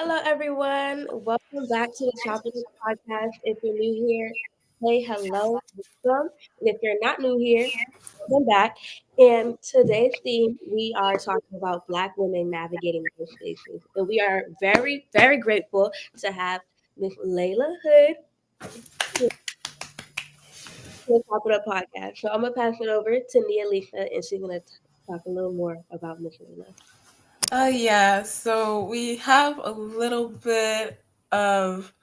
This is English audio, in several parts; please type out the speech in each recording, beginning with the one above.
Hello, everyone. Welcome back to the Shopping Podcast. If you're new here, hey, hello, welcome. And if you're not new here, welcome back. And today's theme, we are talking about Black women navigating workplaces. And we are very, very grateful to have Miss Laila Hood to the top of the podcast. So I'm going to pass it over to Nia Lisa, and she's going to talk a little more about Miss Laila. Yeah, so we have a little bit of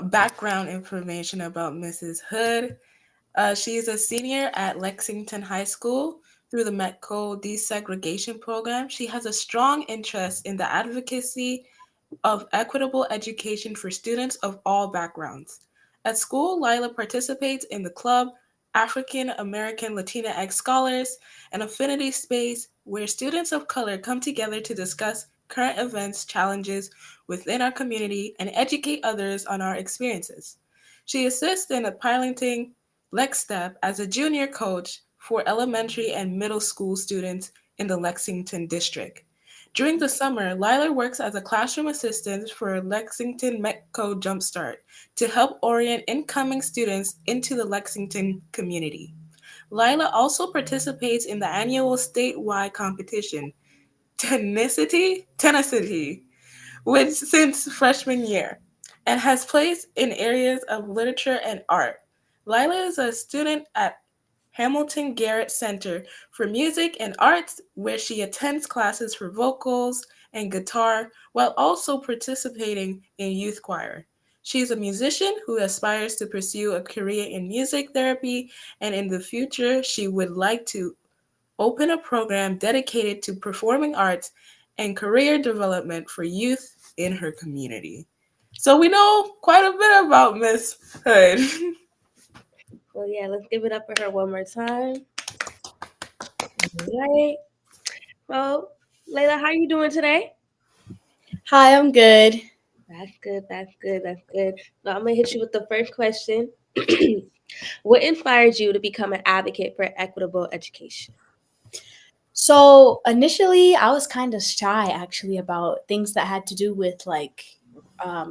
background information about Mrs. Hood. She's a senior at Lexington High School through the Metco desegregation program. She has a strong interest in the advocacy of equitable education for students of all backgrounds. At school, Lila participates in the club African American Latinx Scholars, an affinity space where students of color come together to discuss current events, challenges within our community, and educate others on our experiences. She assists in piloting Lex Step as a junior coach for elementary and middle school students in the Lexington district. During the summer, Lila works as a classroom assistant for Lexington Metco Jumpstart to help orient incoming students into the Lexington community. Lila also participates in the annual statewide competition, Tenacity, which since freshman year, and has placed in areas of literature and art. Lila is a student at Hamilton Garrett Center for Music and Arts, where she attends classes for vocals and guitar while also participating in youth choir. She is a musician who aspires to pursue a career in music therapy, and in the future, she would like to open a program dedicated to performing arts and career development for youth in her community. So we know quite a bit about Miss Hood. Well, yeah, let's give it up for her one more time. All right. Well, Layla, how are you doing today? Hi, I'm good. That's good. That's good. That's good. So I'm gonna hit you with the first question. What inspired you to become an advocate for equitable education? So initially, I was kind of shy actually about things that had to do with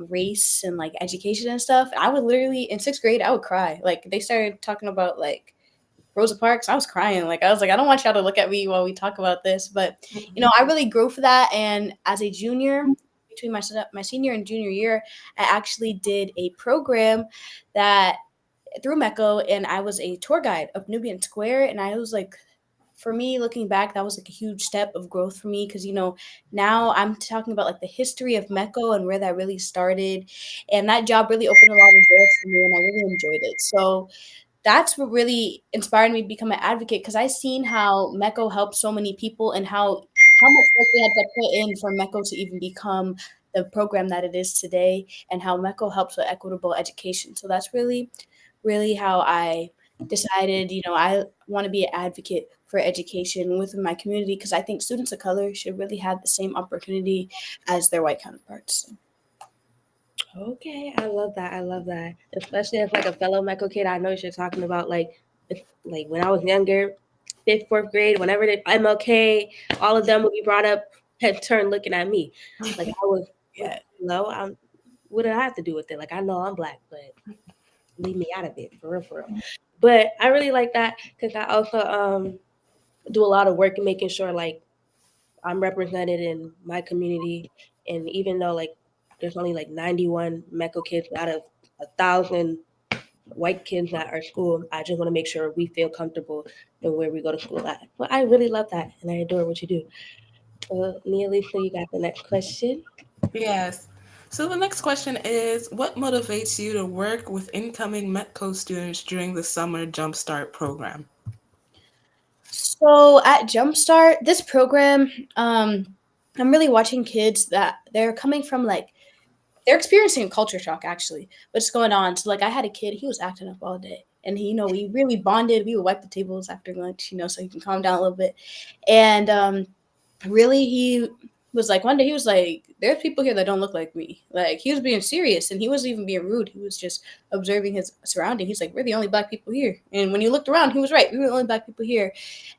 race and like education and stuff. I would literally in sixth grade, I would cry. Like they started talking about like Rosa Parks. I was crying. Like I was like, I don't want y'all to look at me while we talk about this. But I really grew for that. And as a junior, between my senior and junior year, I actually did a program that through Mecco, and I was a tour guide of Nubian Square, and I was like, for me looking back, that was like a huge step of growth for me because now I'm talking about like the history of Mecco and where that really started, and that job really opened a lot of doors for me, and I really enjoyed it. So that's what really inspired me to become an advocate because I seen how Mecco helped so many people and how much work they had to put in for Mecco to even become the program that it is today, and how Mecco helps with equitable education. So that's really how I decided, I want to be an advocate for education within my community because I think students of color should really have the same opportunity as their white counterparts. Okay, I love that. I love that. Especially as like a fellow Michael kid, I know what you're talking about. Like when I was younger, fifth, fourth grade, whenever the MLK, all of them would be brought up, had turned looking at me, like I was, Yeah. no, I'm. What do I have to do with it? Like I know I'm black, but leave me out of it, for real, for real. But I really like that because I also do a lot of work in making sure like I'm represented in my community, and even though like there's only like 91 Mecco kids out of 1,000 white kids at our school, I just want to make sure we feel comfortable in where we go to school at. Well, I really love that, and I adore what you do. Nia Lisa, you got the next question. Yes. So the next question is, what motivates you to work with incoming Metco students during the summer Jumpstart program? So at Jumpstart, this program, I'm really watching kids that they're coming from like they're experiencing a culture shock actually. What's going on? So like I had a kid, he was acting up all day. And we really bonded. We would wipe the tables after lunch, so he can calm down a little bit. And really he was like one day he was like, there's people here that don't look like me. Like he was being serious and he wasn't even being rude. He was just observing his surrounding. He's like, we're the only black people here. And when you looked around, he was right. We were the only black people here.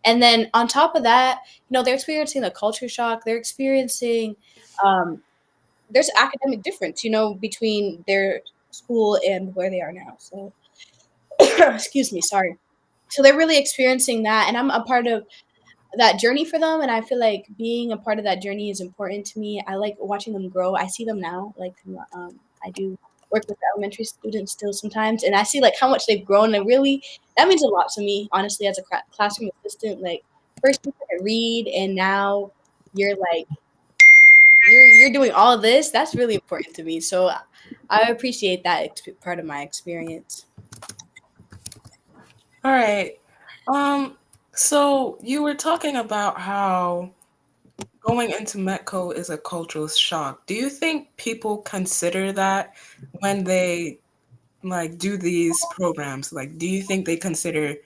And then on top of that, they're experiencing a culture shock. They're experiencing um there's academic difference, between their school and where they are now. So, excuse me, sorry. So they're really experiencing that, and I'm a part of that journey for them, and I feel like being a part of that journey is important to me. I like watching them grow. I see them now, like I do work with elementary students still sometimes, and I see like how much they've grown, and really that means a lot to me, honestly, as a classroom assistant. Like first you couldn't read, and now you're like you're doing all of this. That's really important to me. So I appreciate that part of my experience. All right. Um, so you were talking about how going into Metco is a cultural shock. Do you think people consider that when they like do these programs? Like, do you think they consider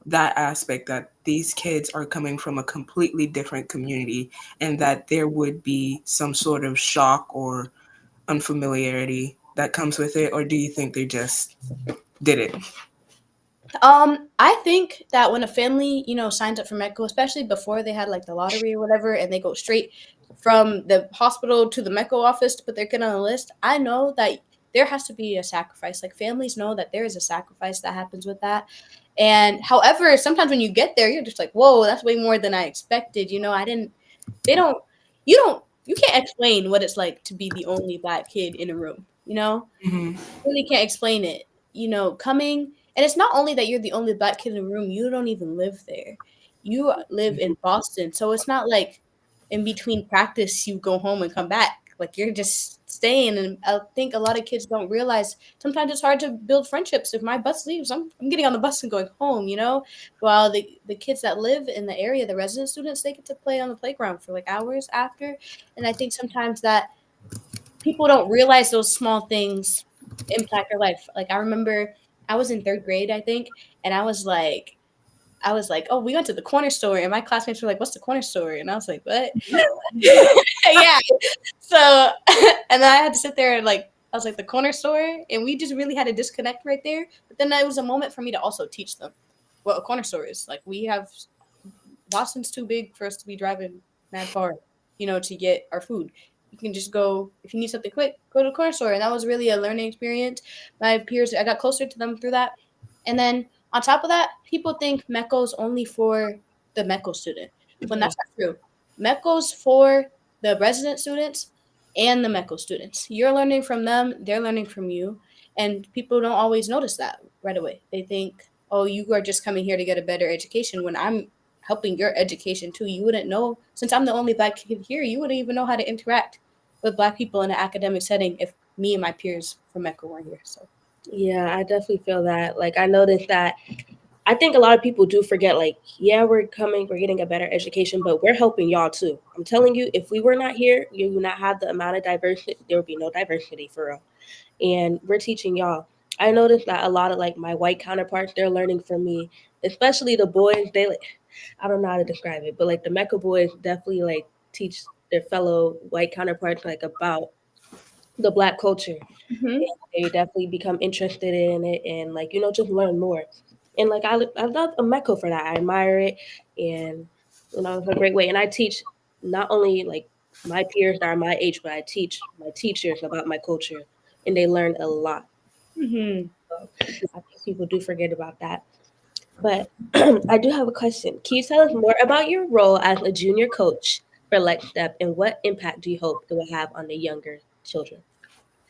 that aspect that these kids are coming from a completely different community and that there would be some sort of shock or unfamiliarity that comes with it? Or do you think they just did it? I think that when a family, signs up for medical, especially before they had like the lottery or whatever, and they go straight from the hospital to the medical office to put their kid on the list, I know that there has to be a sacrifice. Like families know that there is a sacrifice that happens with that. And however, sometimes when you get there, you're just like, whoa, that's way more than I expected. I didn't, they don't, you can't explain what it's like to be the only black kid in a room, Hmm. really can't explain it. Coming, and it's not only that you're the only black kid in the room, you don't even live there. You live in Boston. So it's not like in between practice you go home and come back. Like you're just staying. And I think a lot of kids don't realize sometimes it's hard to build friendships. If my bus leaves, I'm getting on the bus and going home. While the kids that live in the area, the resident students, they get to play on the playground for like hours after. And I think sometimes that people don't realize those small things impact their life. Like I remember I was in third grade, I think, and I was like, oh, we went to the corner store, and my classmates were like, what's the corner store? And I was like, what? Yeah. So, and then I had to sit there and like, I was like, the corner store, and we just really had a disconnect right there. But then it was a moment for me to also teach them what a corner store is. Like we have Boston's too big for us to be driving mad far, to get our food. You can just go if you need something quick, go to the corner store, and that was really a learning experience. My peers, I got closer to them through that, and then on top of that, people think MECO's only for the MECO student, when Yeah. that's not true. MECO's for the resident students and the MECO students. You're learning from them, they're learning from you, and people don't always notice that right away. They think, oh, you are just coming here to get a better education when I'm helping your education too. You wouldn't know, since I'm the only black kid here, you wouldn't even know how to interact with black people in an academic setting if me and my peers from MECO weren't here. So Yeah, I definitely feel that. Like I noticed that I think a lot of people do forget, like, yeah, we're coming, we're getting a better education, but we're helping y'all too. I'm telling you, if we were not here, you would not have the amount of diversity. There would be no diversity for real. And we're teaching y'all. I noticed that a lot of like my white counterparts, they're learning from me, especially the boys. They like, I don't know how to describe it, but like the Mecca boys definitely like teach their fellow white counterparts like about the black culture. hmm They definitely become interested in it and like just learn more. And like I love a Mecca for that. I admire it, and it's a great way. And I teach not only like my peers that are my age, but I teach my teachers about my culture, and they learn a lot. hmm So I think people do forget about that. But I do have a question. Can you tell us more about your role as a junior coach for Lex Step, and what impact do you hope it will have on the younger children?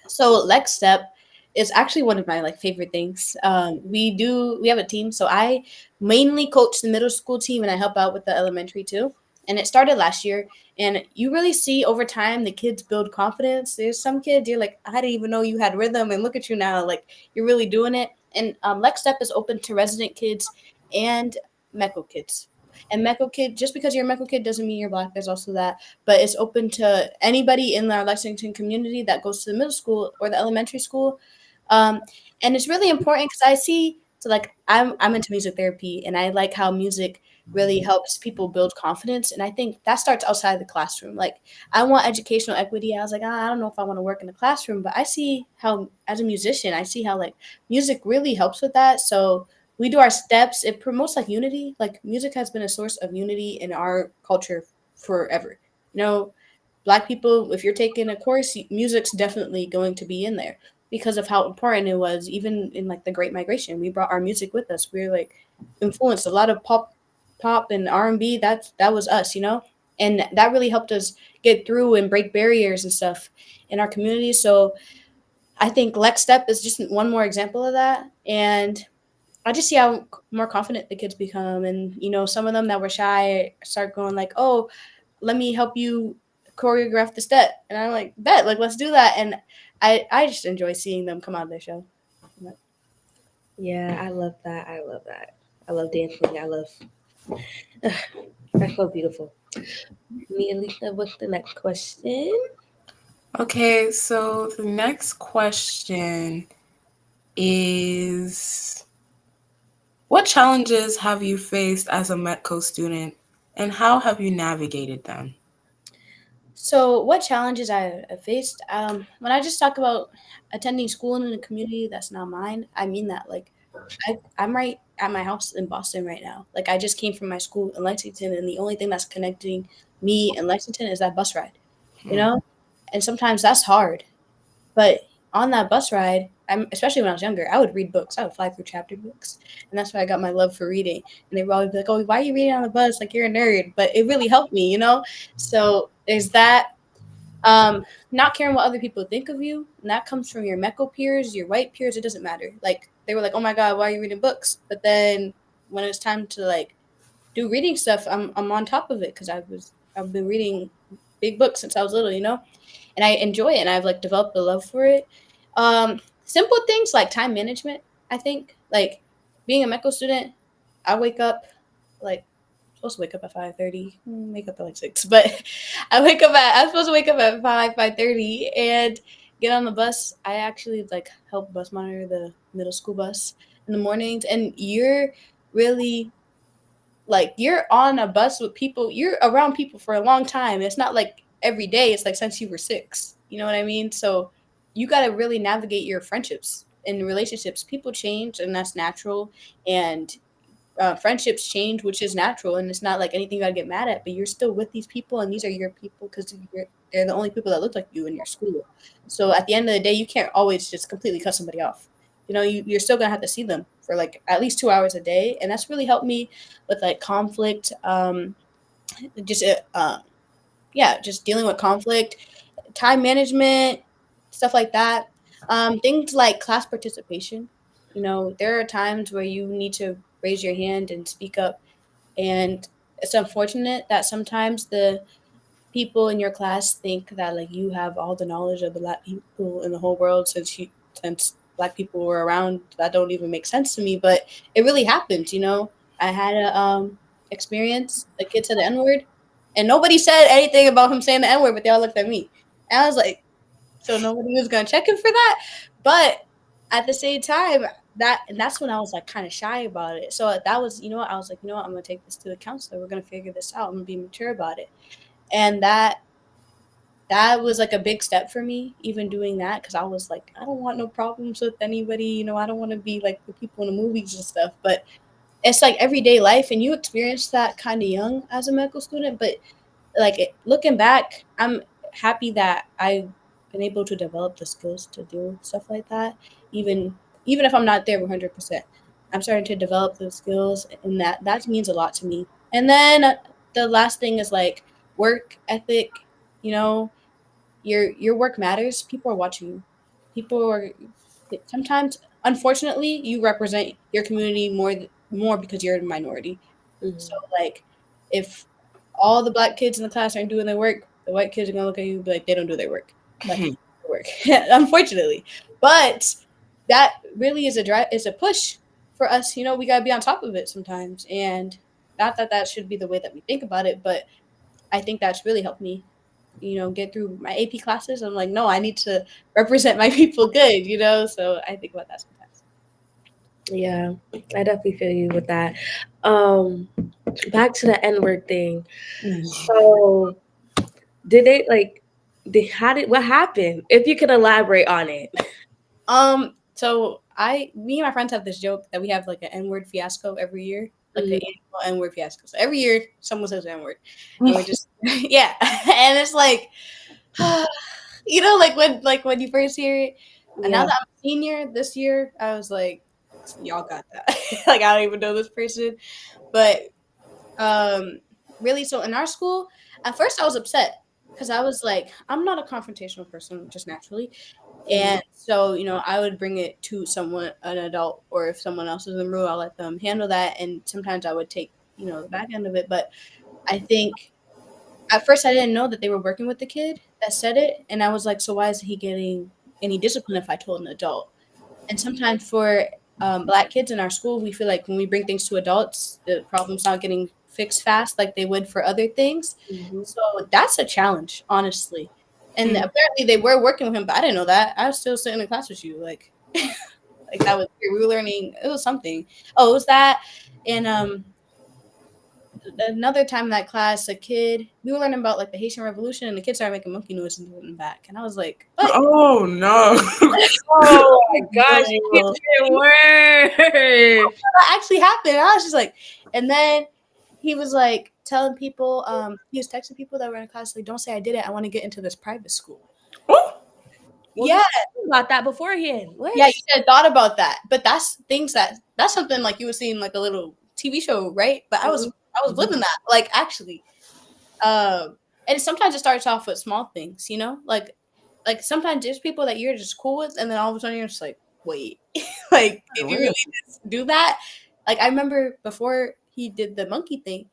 So Lex Step is actually one of my like favorite things. We have a team, so I mainly coach the middle school team and I help out with the elementary too. And it started last year, and you really see over time the kids build confidence. There's some kids you're like, I didn't even know you had rhythm, and look at you now, like you're really doing it. And Lex Step is open to resident kids and MECO kids. And MECO kid, just because you're a MECO kid doesn't mean you're black. There's also that, but it's open to anybody in our Lexington community that goes to the middle school or the elementary school. Um, and it's really important because I see, so like I'm into music therapy, and I like how music really helps people build confidence. And I think that starts outside the classroom. Like I want educational equity. I was like, I don't know if I want to work in the classroom, but I see how as a musician, I see how like music really helps with that. So we do our steps. It promotes like unity. Like music has been a source of unity in our culture forever. You know, Black people, if you're taking a course, music's definitely going to be in there because of how important it was. Even in like the Great Migration, we brought our music with us. We were like influenced a lot of pop and R&B. That was us, you know, and that really helped us get through and break barriers and stuff in our community. So I think Lex Step is just one more example of that. And I just see how more confident the kids become. And, you know, some of them that were shy start going like, oh, let me help you choreograph the step. And I'm like, bet, like, let's do that. And I just enjoy seeing them come out of their show. Yeah, I love that. I love that. I love dancing. I love that's so beautiful. Me and Lisa, what's the next question? Okay, so the next question is, what challenges have you faced as a Metco student and how have you navigated them? So, what challenges I faced? When I just talk about attending school in a community that's not mine, I mean that. Like, I'm right at my house in Boston right now. Like, I just came from my school in Lexington, and the only thing that's connecting me and Lexington is that bus ride, you Hmm. know? And sometimes that's hard. But on that bus ride, especially when I was younger, I would read books. I would fly through chapter books. And that's why I got my love for reading. And they would always be like, oh, why are you reading on the bus? Like, you're a nerd. But it really helped me, you know? So there's that. Not caring what other people think of you. And that comes from your Mecco peers, your white peers. It doesn't matter. Like, they were like, oh my God, why are you reading books? But then when it's time to, like, do reading stuff, I'm on top of it because I've been reading big books since I was little, you know? And I enjoy it and I've like developed a love for it. Simple things like time management, I think. Like being a medical student, I wake up like supposed to wake up at 5:30. Wake up at like 6. But I'm supposed to wake up at 5:30 and get on the bus. I actually like help bus monitor the middle school bus in the mornings and really you're on a bus with people, you're around people for a long time. It's not like every day, it's like since you were 6. You know what I mean? So you got to really navigate your friendships and relationships. People change and that's natural. And friendships change, which is natural. And it's not like anything you got to get mad at, but you're still with these people and these are your people because they're the only people that look like you in your school. So at the end of the day, you can't always just completely cut somebody off. You know, you're still gonna have to see them for like at least 2 hours a day, and that's really helped me with like conflict. Just yeah, just dealing with conflict, time management, stuff like that. Things like class participation. You know, there are times where you need to raise your hand and speak up, and it's unfortunate that sometimes the people in your class think that like you have all the knowledge of the black people in the whole world since black people were around. That don't even make sense to me, but it really happens, you know. I had a experience, a kid said the n-word and nobody said anything about him saying the n-word, but they all looked at me and I was like, so nobody was gonna check him for that. But at the same time, that's when I was like kind of shy about it. So that was, you know what, I was like, you know what, I'm gonna take this to the counselor, we're gonna figure this out, I'm gonna be mature about it. And that was like a big step for me, even doing that, because I was like, I don't want no problems with anybody, you know, I don't want to be like the people in the movies and stuff. But it's like everyday life, and you experience that kind of young as a medical student. But like looking back, I'm happy that I've been able to develop the skills to do stuff like that, even even if I'm not there 100%. I'm starting to develop those skills, and that means a lot to me. And then the last thing is like work ethic. You know, your work matters. People are watching you. People are sometimes, unfortunately, you represent your community more because you're a minority. So Mm-hmm. like, if all the black kids in the class aren't doing their work, the white kids are gonna look at you and be like, they don't do their work. Black people do their work, unfortunately. But that really is a push for us. You know, we gotta be on top of it sometimes, and not that that should be the way that we think about it, but I think that's really helped me, you know, get through my AP classes. I'm like, no, I need to represent my people good, you know? So I think about that sometimes. Yeah, I definitely feel you with that. Um, Back to the N word thing. So, did they like? How did what happened? If you could elaborate on it. So me and my friends have this joke that we have like an N-word fiasco every year. like the Mhm. annual N word fiasco. So every year, someone says the N word, and we're just yeah, and it's like, like when you first hear it. And now Yeah. that I'm a senior this year, I was like, y'all got that. Like I don't even know this person, but um, really, so in our school, at first I was upset because I was like, I'm not a confrontational person, just naturally. Mhm. And so, I would bring it to someone, an adult, or if someone else is in the room, I'll let them handle that. And sometimes I would take, the back end of it. But I think at first I didn't know that they were working with the kid that said it. And I was like, so why is he getting any discipline if I told an adult? And sometimes for Black kids in our school, we feel like when we bring things to adults, the problem's not getting fixed fast like they would for other things. Mhm. So that's a challenge, honestly. And apparently they were working with him, but I didn't know that. I was still sitting in class with you, like that was we were learning. It was something. Oh, it was that, and another time in that class, a kid we were learning about like the Haitian Revolution, and the kid started making monkey noises in the back, and I was like, "What?" Oh no. Oh my gosh, you keep No. saying words. That actually happened. And I was just like, and then he was like telling people, he was texting people that were in class, like, don't say I did it. I want to get into this private school. Oh, Well, you Yeah, thought about that beforehand. yeah, What? you said thought about that, but that's something like you would see in like a little TV show, right? But I was Mhm. I was living that, like actually. And sometimes it starts off with small things, like sometimes there's people that you're just cool with, and then all of a sudden you're just like, wait, like did you really? really just do that? Like I remember before he did the monkey thing,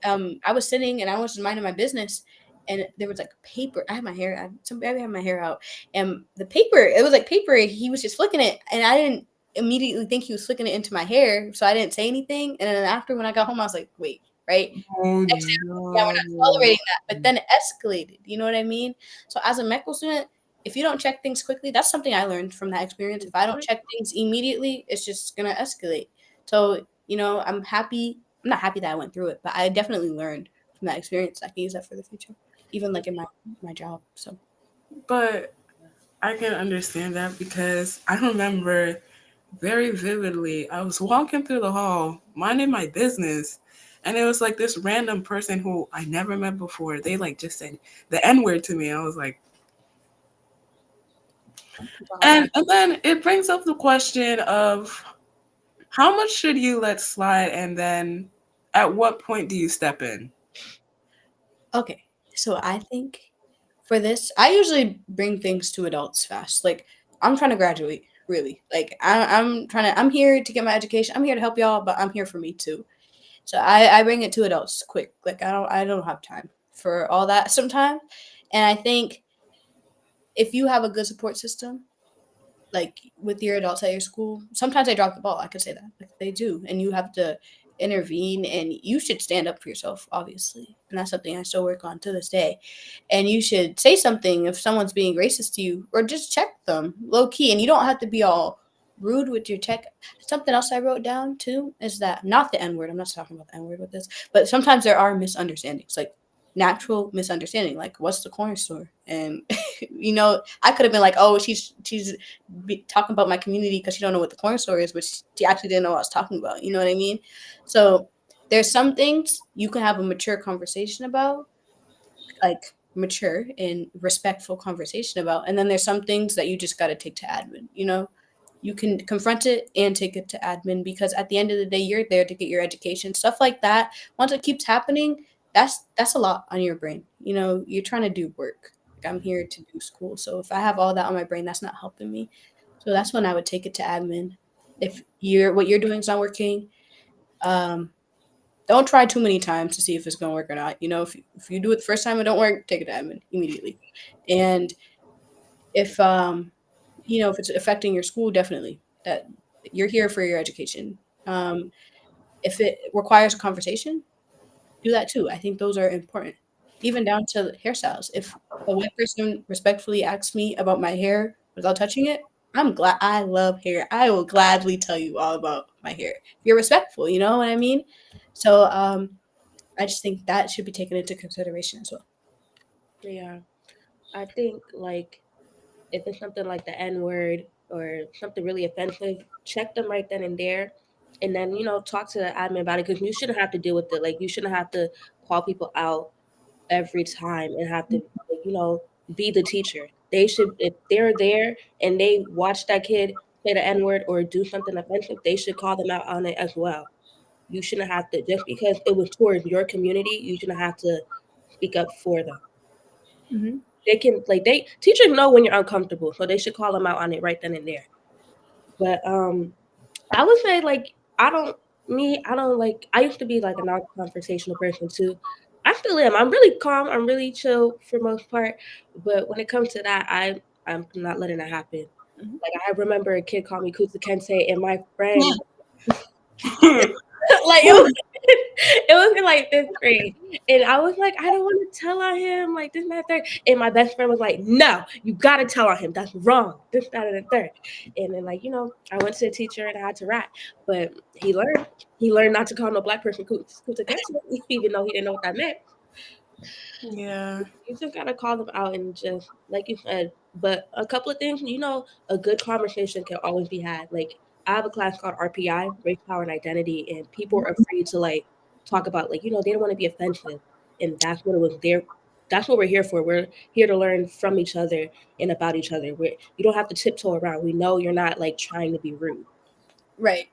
I was sitting and I was just minding my business, and there was like paper. I had my hair. Somebody had my hair out, and the paper. It was like paper. He was just flicking it, and I didn't immediately think he was flicking it into my hair, so I didn't say anything. And then after when I got home, I was like, wait, right? Oh Next thing, yeah, we're not no. tolerating that. But then it escalated. You know what I mean? So as a medical student, if you don't check things quickly, that's something I learned from that experience. If I don't check things immediately, it's just gonna escalate. So I'm happy. I'm not happy that I went through it, but I definitely learned from that experience. I can use that for the future, even like in my job. So But I can understand that because I remember very vividly. I was walking through the hall, minding my business, and it was like this random person who I never met before. They like just said the N word to me. I was like, Wow. and then it brings up the question of how much should you let slide, and then at what point do you step in? okay, so I think for this, I usually bring things to adults fast. Like I'm trying to graduate, really. Like I'm trying to. I'm here to get my education. I'm here to help y'all, but I'm here for me too. So I bring it to adults quick. Like I don't have time for all that sometimes. And I think if you have a good support system, like with your adults at your school, sometimes they drop the ball. I could say that. Like they do. And you have to intervene and you should stand up for yourself, obviously. And that's something I still work on to this day. And you should say something if someone's being racist to you or just check them low key. And you don't have to be all rude with your check. Something else I wrote down too is that not the N word. I'm not talking about the N word with this, but sometimes there are misunderstandings, like natural misunderstanding. Like, what's the corner store? And I could have been like, oh, she's talking about my community because she don't know what the corner store is, but she actually didn't know what I was talking about. You know what I mean? So there's some things you can have a mature conversation about, like mature and respectful conversation about, and then there's some things that you just got to take to admin. You can confront it and take it to admin because at the end of the day, you're there to get your education, stuff like that. Once it keeps happening, that's a lot on your brain. You're trying to do work. Like I'm here to do school, so if I have all that on my brain, that's not helping me. So that's when I would take it to admin. If what you're doing is not working, um, don't try too many times to see if it's going to work or not. If you do it the first time and it don't work, take it to admin immediately. And if it's affecting your school, definitely that you're here for your education. If it requires a conversation, do that too. I think those are important, even down to hairstyles. If a white person respectfully asks me about my hair without touching it, I'm glad. I love hair. I will gladly tell you all about my hair. If you're respectful, you know what I mean? So I just think that should be taken into consideration as well. Yeah. I think like if it's something like the N word or something really offensive, check them right then and there. and then talk to the admin about it, because you shouldn't have to deal with it. Like, you shouldn't have to call people out every time and have to, like, be the teacher. They should, if they're there and they watch that kid say the N word or do something offensive, they should call them out on it as well. You shouldn't have to, just because it was towards your community, you shouldn't have to speak up for them. Hmm. They can, like, they teachers know when you're uncomfortable, so they should call them out on it right then and there. But I would say, like, I don't like, I used to be like a non-confrontational person too. I still am. I'm really calm. I'm really chill for most part. But when it comes to that, I'm not letting that happen. Hmm. Like, I remember a kid called me Kuta Kensei, and my friend, Hmm. like, it was it was in like fifth grade, and I was like, I don't want to tell on him, like this, and that, third. And my best friend was like, no, you gotta tell on him. That's wrong. This, that, and the third. And then, like, I went to the teacher and I had to rat, but he learned. He learned not to call no black person Kuta Kensei, even though he didn't know what that meant. Yeah. You just gotta call them out and just, like you said. But a couple of things, a good conversation can always be had. Like, I have a class called RPI, Race, Power, and Identity, and people are afraid to, like, talk about, like, they don't want to be offensive, and that's what it was there. That's what we're here for. We're here to learn from each other and about each other. You don't have to tiptoe around. We know you're not, like, trying to be rude. Right.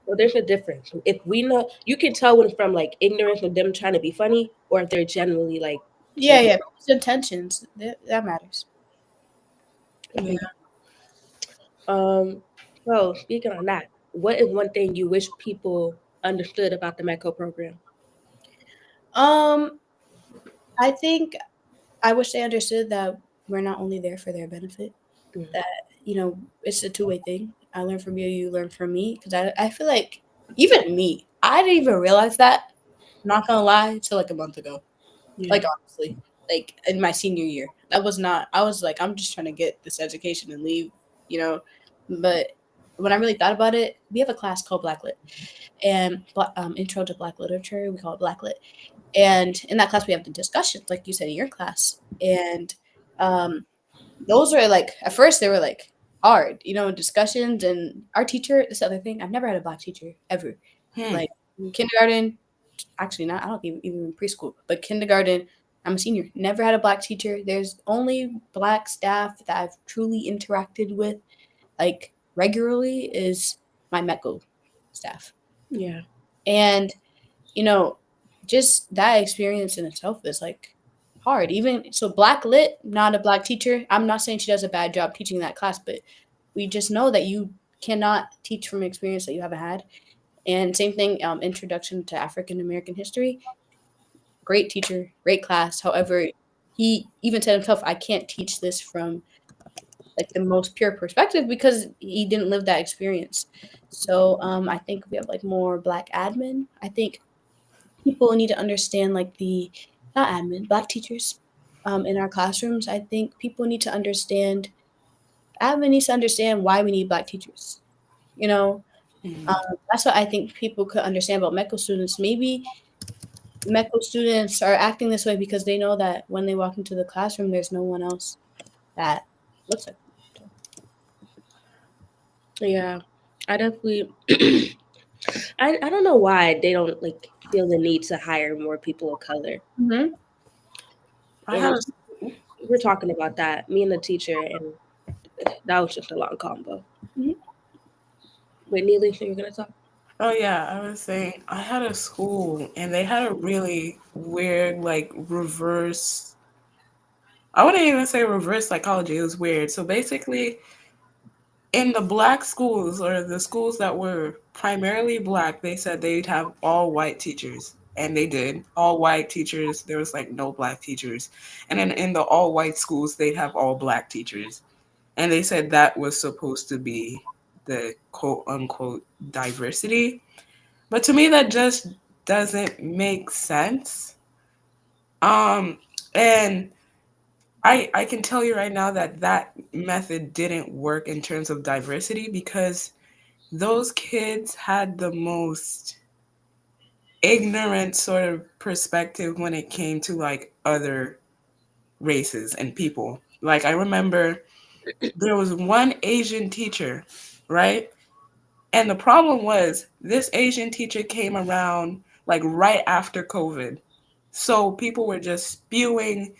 So there's a difference. If we know, you can tell when from, like, ignorance of them trying to be funny, or if they're genuinely, like, Yeah, like. yeah. People's intentions, that matters. Yeah. Um, so speaking on that, what is one thing you wish people understood about the MECO program? Um, I think I wish they understood that we're not only there for their benefit. Mm. That it's a two-way thing. I learn from you, you learn from me. Because I feel like even me, I didn't even realize that. Not gonna lie, till like a month ago. Yeah. Like honestly, like in my senior year, that was not. I was like, I'm just trying to get this education and leave, you know. But when I really thought about it, we have a class called Blacklit and Intro to Black Literature. We call it Blacklit, and in that class we have the discussions, like you said in your class, and um, those were like at first they were like hard, discussions. And our teacher, this other thing, I've never had a black teacher ever, Hmm. like kindergarten. Actually, not, I don't even in preschool, but kindergarten. I'm a senior. Never had a black teacher. There's only black staff that I've truly interacted with, like regularly, is my MECO staff. Yeah. And you know, just that experience in itself is like hard. Even so, black lit, not a black teacher. I'm not saying she does a bad job teaching that class, but we just know that you cannot teach from experience that you haven't had. And same thing, introduction to African American history. Great teacher, great class. However, he even said himself, I can't teach this from like the most pure perspective because he didn't live that experience. So I think we have like more black admin. I think people need to understand like the not admin, black teachers in our classrooms. I think people need to understand, admin needs to understand why we need black teachers. You know, Hmm. that's what I think people could understand about MECO students. Maybe MECO students are acting this way because they know that when they walk into the classroom, there's no one else that looks like Yeah. I definitely I don't know why they don't, like, feel the need to hire more people of color. them. Hmm. I And had we're talking about that, me and the teacher, and that was just a long combo. Hmm. Wait, Neely, so you're gonna talk? oh yeah, I was saying I had a school and they had a really weird like reverse. I wouldn't even say reverse psychology. It was weird. So basically, in the black schools or the schools that were primarily black, they said they'd have all white teachers. And they did. All white teachers. There was like no black teachers. And then in the all white schools, they'd have all black teachers. And they said that was supposed to be the quote unquote diversity. But to me, that just doesn't make sense. Um, and I can tell you right now that that method didn't work in terms of diversity because those kids had the most ignorant sort of perspective when it came to like other races and people. Like I remember there was one Asian teacher, right? And the problem was this Asian teacher came around like right after COVID. So people were just spewing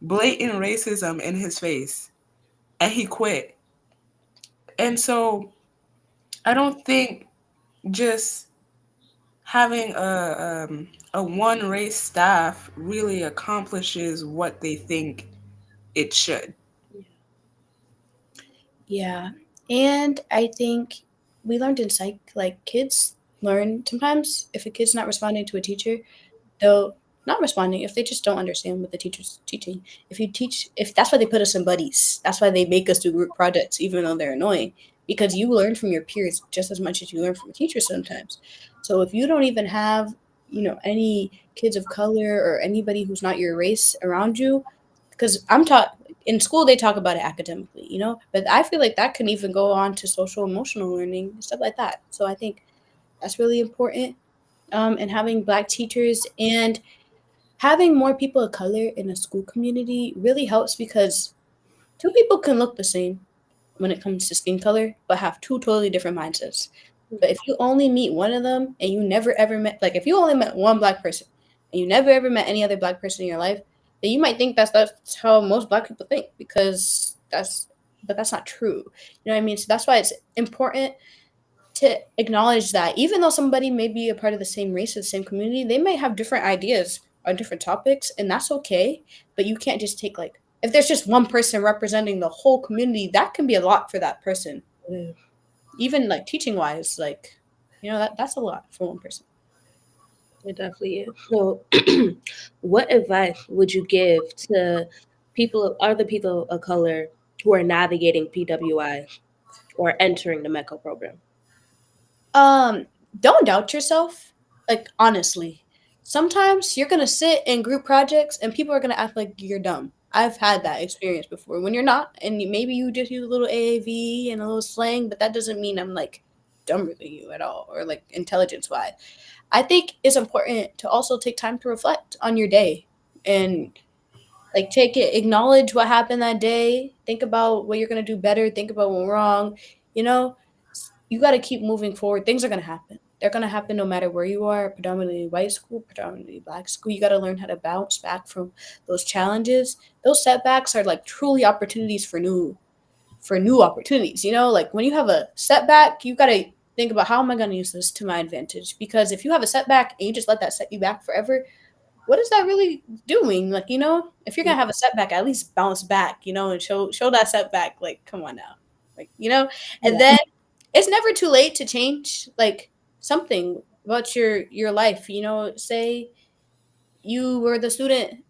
blatant racism in his face, and he quit. And so I don't think just having a one race staff really accomplishes what they think it should. Yeah. Yeah. And I think we learned in psych, like kids learn sometimes if a kid's not responding to a teacher, they'll not responding if they just don't understand what the teacher's teaching. If you teach, if that's why they put us in buddies, that's why they make us do group projects, even though they're annoying, because you learn from your peers just as much as you learn from a teacher sometimes. So if you don't even have, any kids of color or anybody who's not your race around you, because I'm taught in school they talk about it academically, but I feel like that can even go on to social emotional learning stuff like that. So I think that's really important. And having black teachers and having more people of color in a school community really helps because two people can look the same when it comes to skin color, but have two totally different mindsets. But if you only meet one of them and you never ever met, like if you only met one black person and you never ever met any other black person in your life, then you might think that's how most black people think because but that's not true. You know what I mean? So that's why it's important to acknowledge that even though somebody may be a part of the same race or the same community, they may have different ideas on different topics, and that's okay. But you can't just take like if there's just one person representing the whole community, that can be a lot for that person. Yeah, Even like teaching wise, like that's a lot for one person. it definitely is. So, what advice would you give to other people of color who are navigating PWI or entering the MECO program? Um, don't doubt yourself. Like honestly, sometimes you're gonna sit in group projects and people are gonna act like you're dumb. I've had that experience before. When you're not, and maybe you just use a little AAV and a little slang, but that doesn't mean I'm like dumber than you at all or like intelligence wise. I think it's important to also take time to reflect on your day and like take it, acknowledge what happened that day, think about what you're gonna do better, think about what went wrong. You know, you got to keep moving forward. Things are gonna happen. They're gonna happen no matter where you are. Predominantly white school, predominantly black school. You got to learn how to bounce back from those challenges. Those setbacks are like truly opportunities for new opportunities. Like when you have a setback, you got to think about how am I going to use this to my advantage? Because if you have a setback and you just let that set you back forever, what is that really doing? Like, if you're gonna have a setback, at least bounce back, and show that setback. Like, come on now, like, and Yeah, then it's never too late to change like something about your life. Say you were the student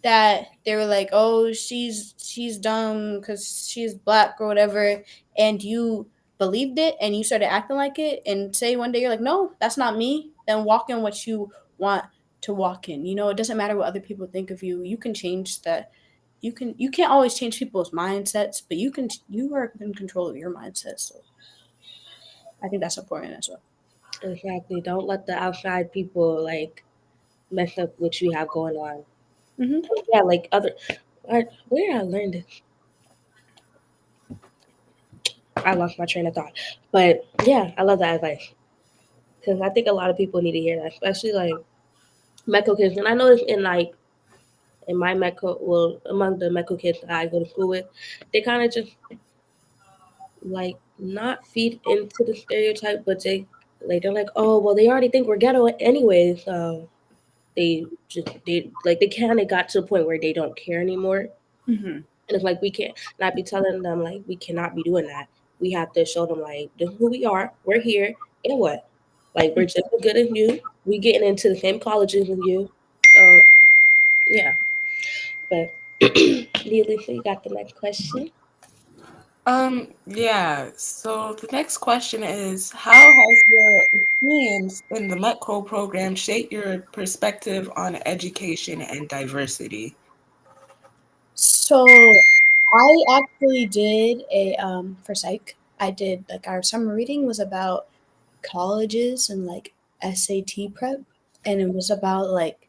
that they were like, oh, she's dumb because she's black or whatever, and you believed it and you started acting like it, and say one day you're like, no, that's not me. Then walk in what you want to walk in. It doesn't matter what other people think of you. You can change that. You can't always change people's mindsets, but you are in control of your mindset. So I think that's important as well. exactly. Don't let the outside people like mess up what you have going on. Hmm. Yeah, like where I learned it. I lost my train of thought. But yeah, I love that advice because I think a lot of people need to hear that, especially like Meco kids. And I noticed in like in my Meco, well, among the Meco kids that I go to school with, they kind of just like not feed into the stereotype, but they're like, oh well, they already think we're ghetto anyway, so they kind of got to the point where they don't care anymore. Hmm. And it's like we can't not be telling them like we cannot be doing that. We have to show them like this is who we are. We're here, and what? Like we're just as good as you. We getting into the same colleges as you. So yeah. But Lisa, you got the next question. Yeah. So the next question is, how has your experience in the METCO program shaped your perspective on education and diversity? So I actually did a for psych. I did like our summer reading was about colleges and like SAT prep, and it was about like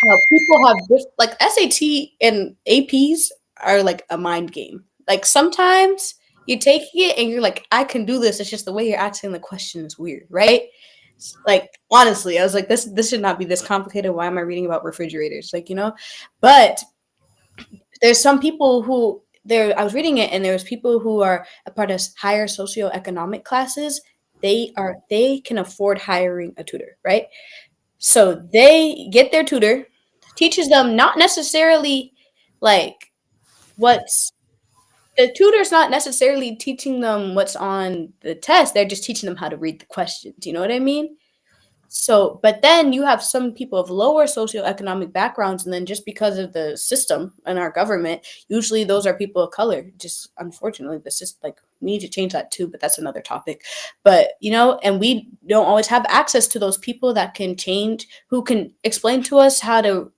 how people have like SAT and APs are like a mind game. Like sometimes you take it and you're like, I can do this. It's just the way you're asking the question is weird, right? Like honestly, I was like, this should not be this complicated. Why am I reading about refrigerators? Like, but there's some people who there I was reading it and there's people who are a part of higher socioeconomic classes. They can afford hiring a tutor, right? So they get their tutor, teaches them not necessarily like what's the tutor's not necessarily teaching them what's on the test. They're just teaching them how to read the questions. You know what I mean? So, but then you have some people of lower socioeconomic backgrounds, and then just because of the system and our government, usually those are people of color. Just unfortunately, the system, like, we need to change that too, but that's another topic. But, and we don't always have access to those people that can change, who can explain to us how to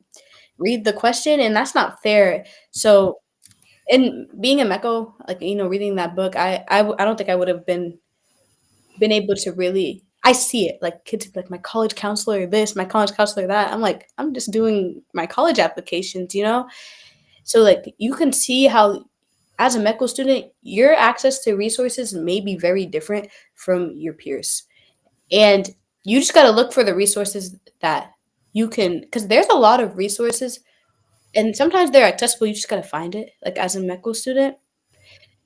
read the question, and that's not fair. So, in being a Mecco, like, reading that book, I don't think I would have been able to really I see it like kids like my college counselor this, my college counselor that. I'm like, I'm just doing my college applications. So like you can see how as a medical student, your access to resources may be very different from your peers. And you just got to look for the resources that you can, because there's a lot of resources and sometimes they're accessible. You just got to find it. Like as a medical student,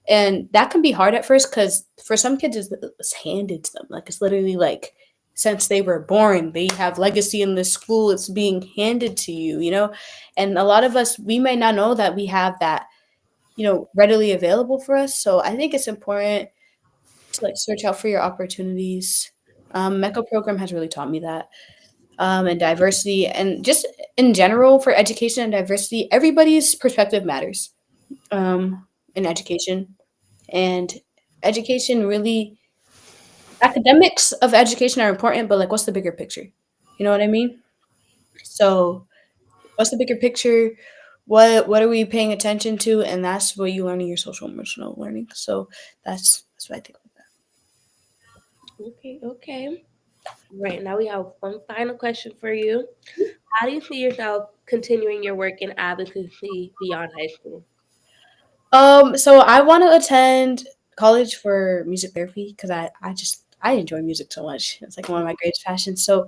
and that can be hard at first because for some kids it's handed to them, like it's literally like since they were born they have legacy in this school, it's being handed to you. And a lot of us, we may not know that we have that readily available for us. So I think it's important to like search out for your opportunities. MECA program has really taught me that. And diversity and just in general for education and diversity, everybody's perspective matters in education. And education really, academics of education are important, but like what's the bigger picture? You know what I mean? So what's the bigger picture? What are we paying attention to? And that's what you learn in your social emotional learning. So that's what I think about Okay, okay. Right, now we have one final question for you. How do you see yourself continuing your work in advocacy beyond high school? that. So I want to attend college for music therapy because I enjoy music so much. It's like one of my greatest passions. So,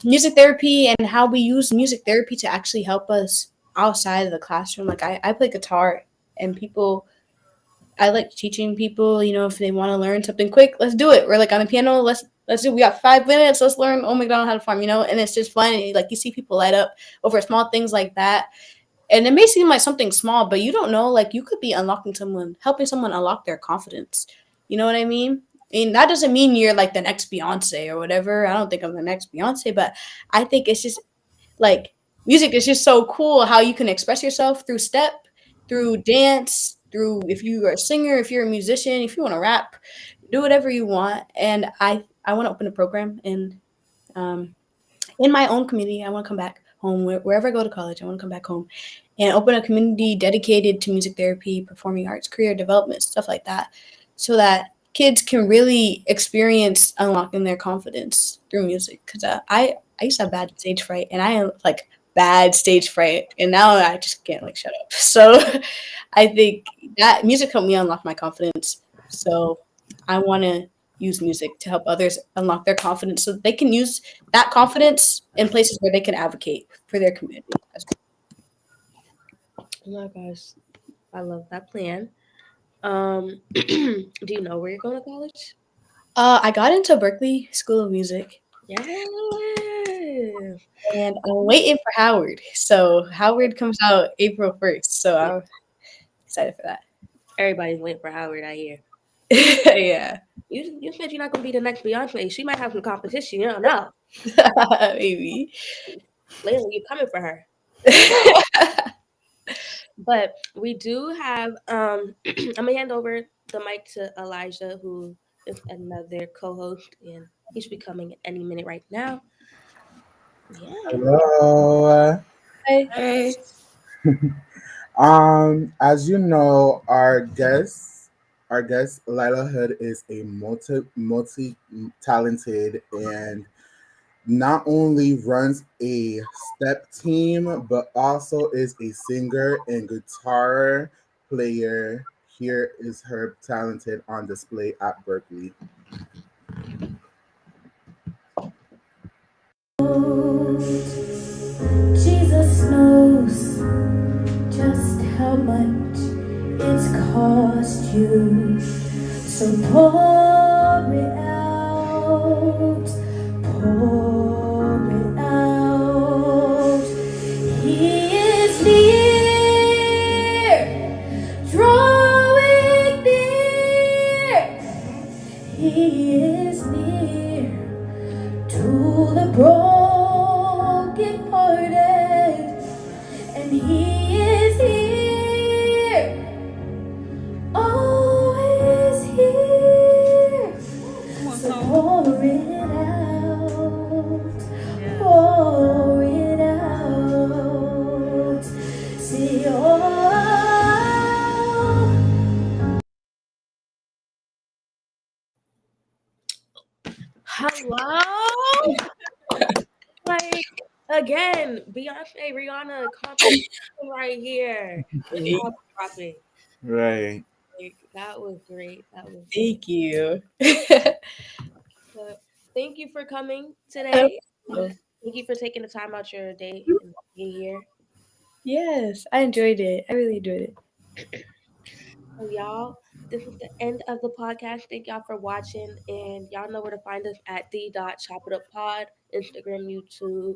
music therapy and how we use music therapy to actually help us outside of the classroom. Like I play guitar and I like teaching people, if they want to learn something quick, let's do it. We're like on the piano, let's do it. We got 5 minutes, let's learn Oh McDonald how to farm, and it's just fun. And, like you see people light up over small things like that. And it may seem like something small, but you don't know, like you could be helping someone unlock their confidence. You know what I mean? I mean, that doesn't mean you're like the next Beyonce or whatever. I don't think I'm the next Beyonce, but I think it's just like music is just so cool how you can express yourself through step, through dance, through if you are a singer, if you're a musician, if you want to rap, do whatever you want. And I want to open a program um, in my own community. I want to come back home wherever I go to college. I want to come back home and open a community dedicated to music therapy, performing arts, career development, stuff like that, so that kids can really experience unlocking their confidence through music. Because I used to have bad stage fright, and I have like bad stage fright, and now I just can't like shut up. So I think that music helped me unlock my confidence. So I want to use music to help others unlock their confidence so that they can use that confidence in places where they can advocate for their community. Oh my gosh, I love that plan. Do you know where you're going to college? I got into Berkeley School of Music, Yes. and I'm waiting for Howard. So Howard comes out April 1st. So I'm excited for Everybody's waiting for Howard out here. that. Yeah, You said you're not gonna be the next Beyonce. She might have some competition. You don't know. maybe. Layla, you coming for her. But we do have. I'm gonna hand over the mic to Elijah, who is another co-host, and he should be coming at any minute right now. Yeah. Hello. Hi. Hey. As you know, our guest Laila Hood is a multi talented and not only runs a step team but also is a singer and guitar player here is her talented on display at Berkeley. Jesus knows just how much it's cost you. So pour it out, pour it out. He is near, drawing near. He is near to the broken-hearted, and He is here, always here. Come on, So Cole. pour it out, pour it out. See, Hello? Like, again, Beyonce, Rihanna, competition right here. With album dropping. Right. Like, that was great. That was Thank you. so, thank you for coming today. Thank you for taking the time out your day and being here. Yes, I enjoyed it. I really enjoyed it. So y'all, this is the end of the podcast. Thank y'all for watching, and y'all know where to find us at the dot chop it up pod, Instagram, YouTube.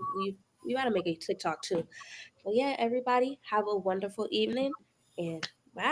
We gotta make a TikTok too. So yeah, everybody have a wonderful evening, and bye.